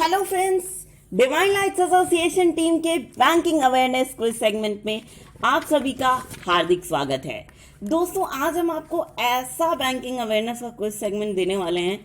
Hello friends, divine lights association team के banking awareness quiz segment में आप सभी का हार्दिक स्वागत है। दोस्तों, आज हम आपको ऐसा बैंकिंग अवेयरनेस का क्विज सेगमेंट देने वाले हैं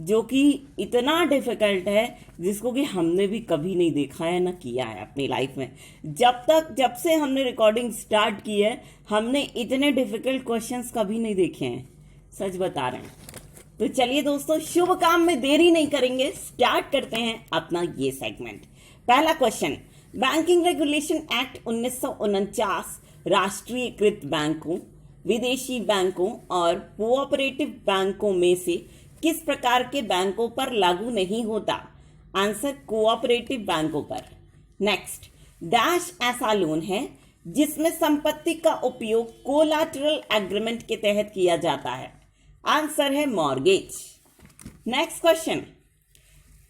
जो कि इतना डिफिकल्ट है जिसको कि हमने भी कभी नहीं देखा है ना किया है अपनी लाइफ में। जब से हमने रिकॉर्डिंग स्टार्ट की है हमने इतने डिफिकल्ट क्वेश्चंस कभी नहीं देखे हैं, सच बता रहे हैं। तो चलिए दोस्तों, शुभ काम में देरी नहीं करेंगे, स्टार्ट करते हैं अपना ये सेगमेंट। पहला क्वेश्चन, बैंकिंग रेगुलेशन एक्ट 1949 राष्ट्रीयकृत बैंकों, विदेशी बैंकों और कोऑपरेटिव बैंकों में से किस प्रकार के बैंकों पर लागू नहीं होता? आंसर, कोऑपरेटिव बैंकों पर। नेक्स्ट, डैश ऐसा लोन है जिसमें संपत्ति का उपयोग कोलाटरल एग्रीमेंट के तहत किया जाता है? आंसर है mortgage. Next question,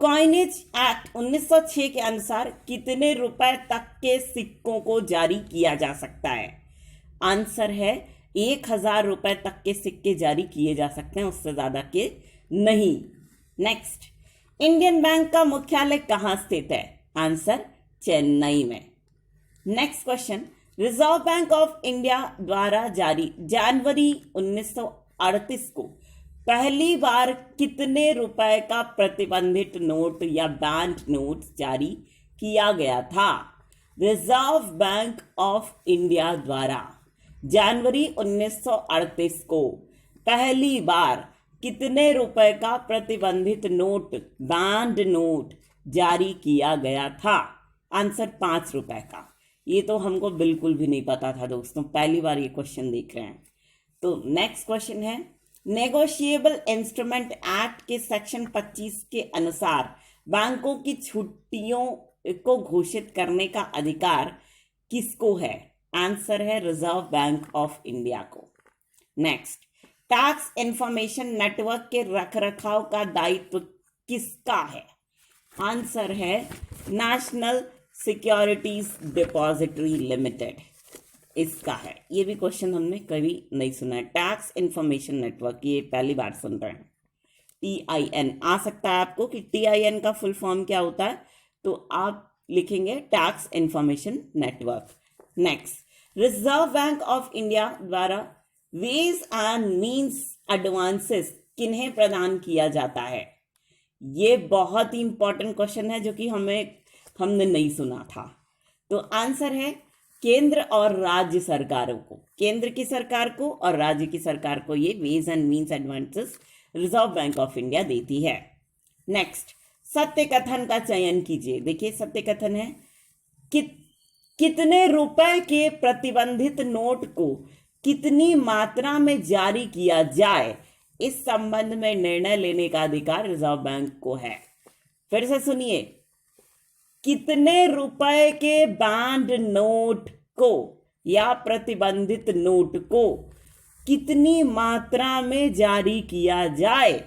coinage act 1906 के अनुसार कितने रुपए तक के सिक्कों को जारी किया जा सकता है? आंसर है 1000 रुपए तक के सिक्के जारी किए जा सकते हैं, उससे ज्यादा के नहीं। नेक्स्ट, इंडियन बैंक का मुख्यालय कहां स्थित है? आंसर, चेन्नई में। Next question, reserve Bank of India द्वारा जारी जनवरी 1938 को पहली बार कितने रुपए का प्रतिबंधित नोट या बैंक नोट जारी किया गया था? रिजर्व बैंक ऑफ इंडिया द्वारा जनवरी 1938 को पहली बार कितने रुपए का प्रतिबंधित नोट, बैंक नोट जारी किया गया था? आंसर, 5 रुपए का। ये तो हमको बिल्कुल भी नहीं पता था दोस्तों, पहली बार ये क्वेश्चन देख रहे हैं। तो नेक्स्ट क्वेश्चन है, नेगोशिएबल इंस्ट्रूमेंट एक्ट के सेक्शन 25 के अनुसार बैंकों की छुट्टियों को घोषित करने का अधिकार किसको है? आंसर है रिजर्व बैंक ऑफ इंडिया को। नेक्स्ट, टैक्स इंफॉर्मेशन नेटवर्क के रखरखाव का दायित्व किसका है? आंसर है नेशनल सिक्योरिटीज डिपॉजिटरी लिमिटेड, इसका है। ये भी क्वेश्चन हमने कभी नहीं सुना है। टैक्स इंफॉर्मेशन नेटवर्क, ये पहली बार सुन रहे हैं। TIN आ सकता है आपको कि TIN का फुल फॉर्म क्या होता है, तो आप लिखेंगे tax information network. Next, reserve Bank of India द्वारा वेज एंड मीन्स एडवांसेस किन्हें प्रदान किया जाता है? ये बहुत ही इंपॉर्टेंट क्वेश्चन है जो कि हमने नहीं सुना था। तो आंसर है केंद्र और राज्य सरकारों को, केंद्र की सरकार को और राज्य की सरकार को ये ways and means advances Reserve Bank of India देती है। नेक्स्ट, सत्य कथन का चयन कीजिए। देखिए, सत्य कथन है कितने रुपए के प्रतिबंधित नोट को कितनी मात्रा में जारी किया जाए, इस संबंध में निर्णय लेने का अधिकार रिजर्व बैंक को है। फिर से सुनिए, कितने रुपए के बैंड नोट को या प्रतिबंधित नोट को कितनी मात्रा में जारी किया जाए,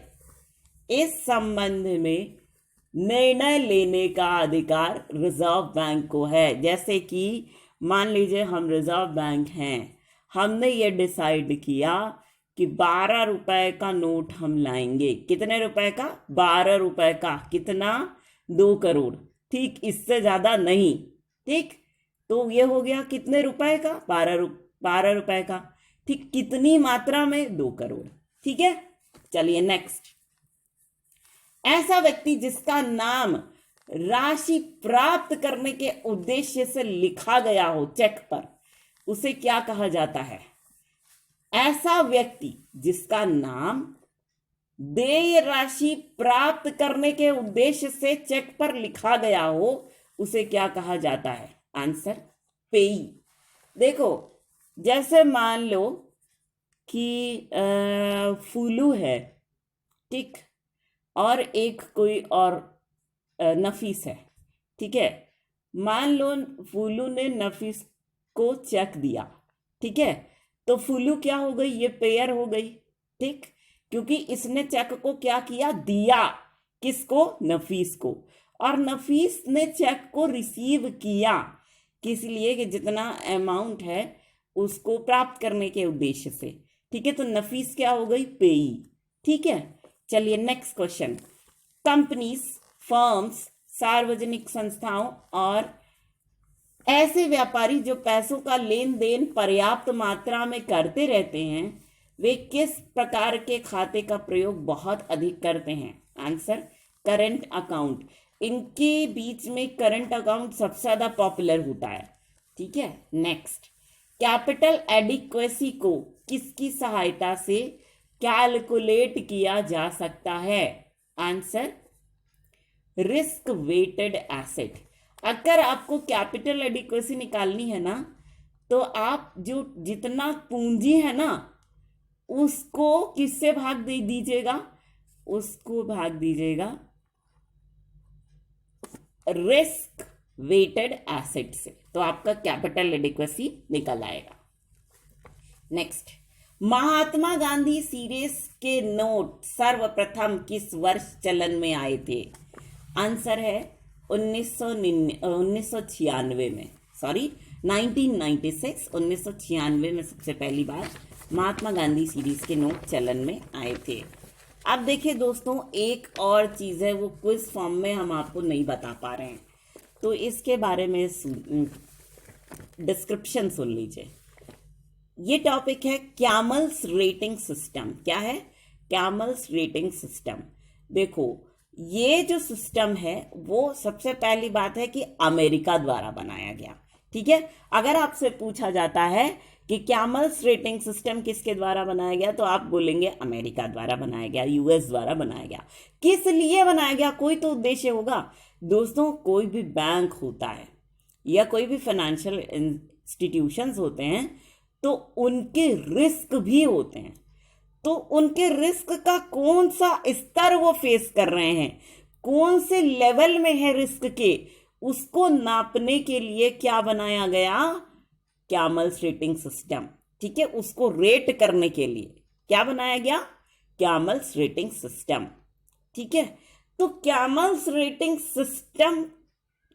इस संबंध में निर्णय लेने का अधिकार रिजर्व बैंक को है। जैसे कि मान लीजिए हम रिजर्व बैंक हैं, हमने ये डिसाइड किया कि 12 रुपए का नोट हम लाएंगे। कितने रुपए का? 12 रुपए का। कितना? 2 करोड़। ठीक, इससे ज्यादा नहीं। ठीक, तो ये हो गया कितने रुपए का? 12 रुपए का। ठीक, कितनी मात्रा में? 2 करोड़। ठीक है, चलिए नेक्स्ट, ऐसा व्यक्ति जिसका नाम राशि प्राप्त करने के उद्देश्य से लिखा गया हो चेक पर, उसे क्या कहा जाता है? ऐसा व्यक्ति जिसका नाम देय राशि प्राप्त करने के उद्देश्य से चेक पर लिखा गया हो, उसे क्या कहा जाता है? आंसर, पेई। देखो, जैसे मान लो कि फूलू है, ठीक, और एक कोई और नफीस है। ठीक है, मान लो फूलू ने नफीस को चेक दिया। ठीक है, तो फूलू क्या हो गई? ये पेयर हो गई। ठीक, क्योंकि इसने चेक को क्या किया? दिया। किसको? नफीस को। और नफीस ने चेक को रिसीव किया, किस लिए? कि जितना अमाउंट है उसको प्राप्त करने के उद्देश्य से। ठीक है, तो नफीस क्या हो गई? पेई। ठीक है, चलिए नेक्स्ट क्वेश्चन, कंपनीज, फर्म्स, सार्वजनिक संस्थाओं और ऐसे व्यापारी जो पैसों का लेन देन पर्याप्त मात्रा में करते रहते हैं, वे किस प्रकार के खाते का प्रयोग बहुत अधिक करते हैं? Answer current account. इनके बीच में करंट अकाउंट सबसे ज्यादा पॉपुलर होता है। ठीक है, नेक्स्ट, कैपिटल एडिक्वेसी को किसकी सहायता से कैलकुलेट किया जा सकता है? Answer risk weighted asset. अगर आपको कैपिटल एडिक्वेसी निकालनी है ना, तो आप जो जितना पूंजी है ना उसको किससे भाग दे दीजिएगा? उसको भाग दीजिएगा रिस्क वेटेड एसेट से, तो आपका कैपिटल एडिक्वेसी निकल आएगा। नेक्स्ट, महात्मा गांधी सीरीज के नोट सर्वप्रथम किस वर्ष चलन में आए थे? आंसर है 1996 में, सॉरी 1996, 1996 में सबसे पहली बार महात्मा गांधी सीरीज के नोट चलन में आए थे। अब देखिए दोस्तों, एक और चीज़ है, वो क्विज फॉर्म में हम आपको नहीं बता पा रहे हैं, तो इसके बारे में डिस्क्रिप्शन सुन लीजिए। ये टॉपिक है कैमल्स रेटिंग सिस्टम। क्या है? CAMELS rating system. देखो, ये जो सिस्टम है वो सबसे पहली बात है कि अमेरिका द्वारा बनाया गया। ठीक है, अगर आपसे पूछा जाता है कि कैमल्स रेटिंग सिस्टम किसके द्वारा बनाया गया, तो आप बोलेंगे अमेरिका द्वारा बनाया गया, यूएस द्वारा बनाया गया। किस लिए बनाया गया? कोई तो उद्देश्य होगा दोस्तों। कोई भी बैंक होता है या कोई भी फाइनेंशियल इंस्टीट्यूशंस होते हैं, तो उनके रिस्क भी होते हैं, तो उनके रिस्क का कौन सा स्तर वो फेस कर रहे हैं, कौन से लेवल में है रिस्क के, उसको नापने के लिए क्या बनाया गया? CAMELS rating system. ठीक है, उसको रेट करने के लिए क्या बनाया गया? CAMELS rating system. ठीक है, तो कैमल्स रेटिंग सिस्टम,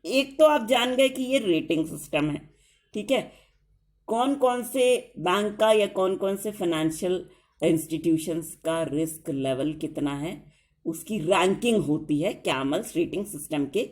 एक तो आप जान गए कि ये रेटिंग सिस्टम है। ठीक है, कौन कौन से बैंक का या कौन कौन से फाइनेंशियल इंस्टीट्यूशंस का रिस्क लेवल कितना है, उसकी रैंकिंग होती है कैमल्स रेटिंग सिस्टम के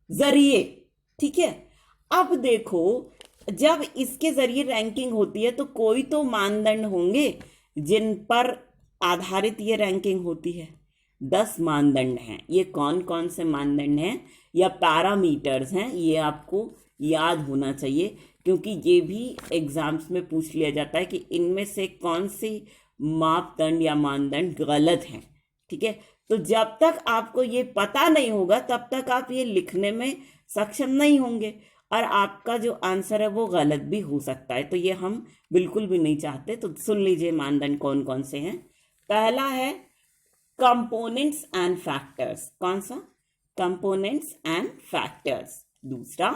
जरिए। ठीक है, अब देखो, जब इसके जरिए रैंकिंग होती है तो कोई तो मानदंड होंगे जिन पर आधारित ये रैंकिंग होती है। 10 मानदंड हैं। ये कौन कौन से मानदंड हैं या पैरामीटर्स हैं, ये आपको याद होना चाहिए, क्योंकि ये भी एग्जाम्स में पूछ लिया जाता है कि इनमें से कौन सी मापदंड या मानदंड गलत हैं। ठीक है, तो जब तक आपको ये पता नहीं होगा तब तक आप ये लिखने में सक्षम नहीं होंगे और आपका जो आंसर है वो गलत भी हो सकता है, तो ये हम बिल्कुल भी नहीं चाहते। तो सुन लीजिए मानदंड कौन कौन से हैं। पहला है कंपोनेंट्स एंड फैक्टर्स। कौन सा? Components and factors. दूसरा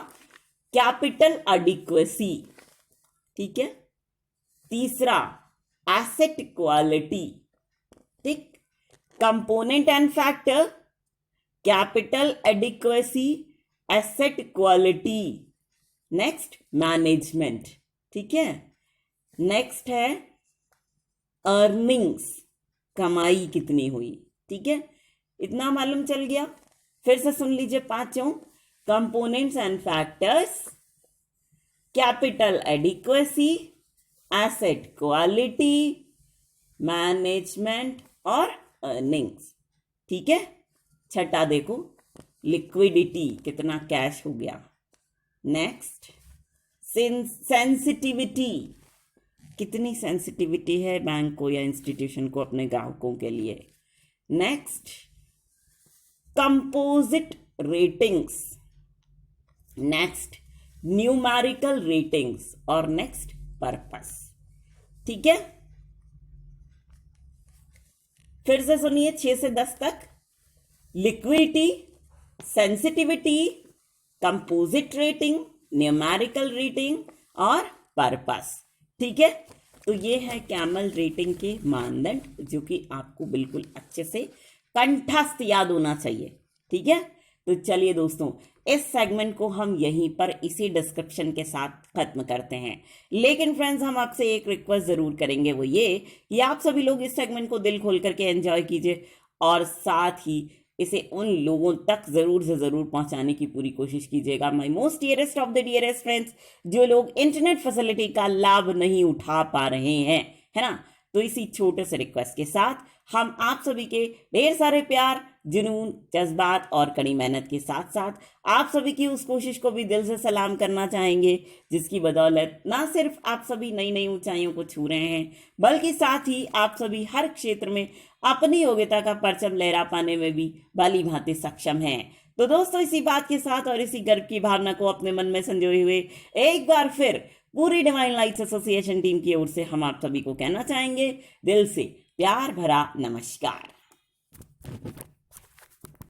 कैपिटल एडिक्वेसी। ठीक है। तीसरा एसेट क्वालिटी। ठीक, component and factor, capital adequacy, asset quality. Next management. ठीक है, नेक्स्ट है अर्निंग्स, कमाई कितनी हुई। ठीक है, इतना मालूम चल गया। फिर से सुन लीजिए पांचों, components and factors, capital adequacy, asset quality, management और अर्निंग्स। ठीक है, छठा देखो, लिक्विडिटी, कितना कैश हो गया। नेक्स्ट सेंसिटिविटी, कितनी सेंसिटिविटी है बैंक को या इंस्टीट्यूशन को अपने ग्राहकों के लिए। Next composite ratings, next numerical ratings और नेक्स्ट पर्पस। ठीक है, फिर से सुनिए 6 से 10 तक। Liquidity, sensitivity, composite rating, numerical rating और पर्पस। ठीक है, तो ये है कैमल रेटिंग के मानदंड जो कि आपको बिल्कुल अच्छे से कंठस्थ याद होना चाहिए। ठीक है, तो चलिए दोस्तों, इस सेगमेंट को हम यहीं पर इसी डिस्क्रिप्शन के साथ खत्म करते हैं। लेकिन फ्रेंड्स, हम आपसे एक रिक्वेस्ट जरूर करेंगे, वो ये कि आप सभी लोग इस सेगमेंट को दिल खोल करके एंजॉय कीजिए और साथ ही इसे उन लोगों तक ज़रूर से ज़रूर पहुंचाने की पूरी कोशिश कीजिएगा। My most dearest of the dearest friends, जो लोग इंटरनेट फैसिलिटी का लाभ नहीं उठा पा रहे हैं, है ना, तो इसी छोटे से रिक्वेस्ट के साथ हम आप सभी के ढेर सारे प्यार, जुनून, जज्बात और कड़ी मेहनत के साथ साथ आप सभी की उस कोशिश को भी दिल से सलाम करना चाहेंगे, जिसकी बदौलत ना सिर्फ आप सभी नई नई ऊंचाइयों को छू रहे हैं, बल्कि साथ ही आप सभी हर क्षेत्र में अपनी योग्यता का परचम लहरा पाने में भी भली भांति सक्षम हैं। तो दोस्तों, इसी बात के साथ और इसी गर्व की भावना को अपने मन में संजोए हुए एक बार फिर पूरी डिवाइन लाइट्स एसोसिएशन टीम की ओर से हम आप सभी को कहना चाहेंगे दिल से प्यार भरा नमस्कार।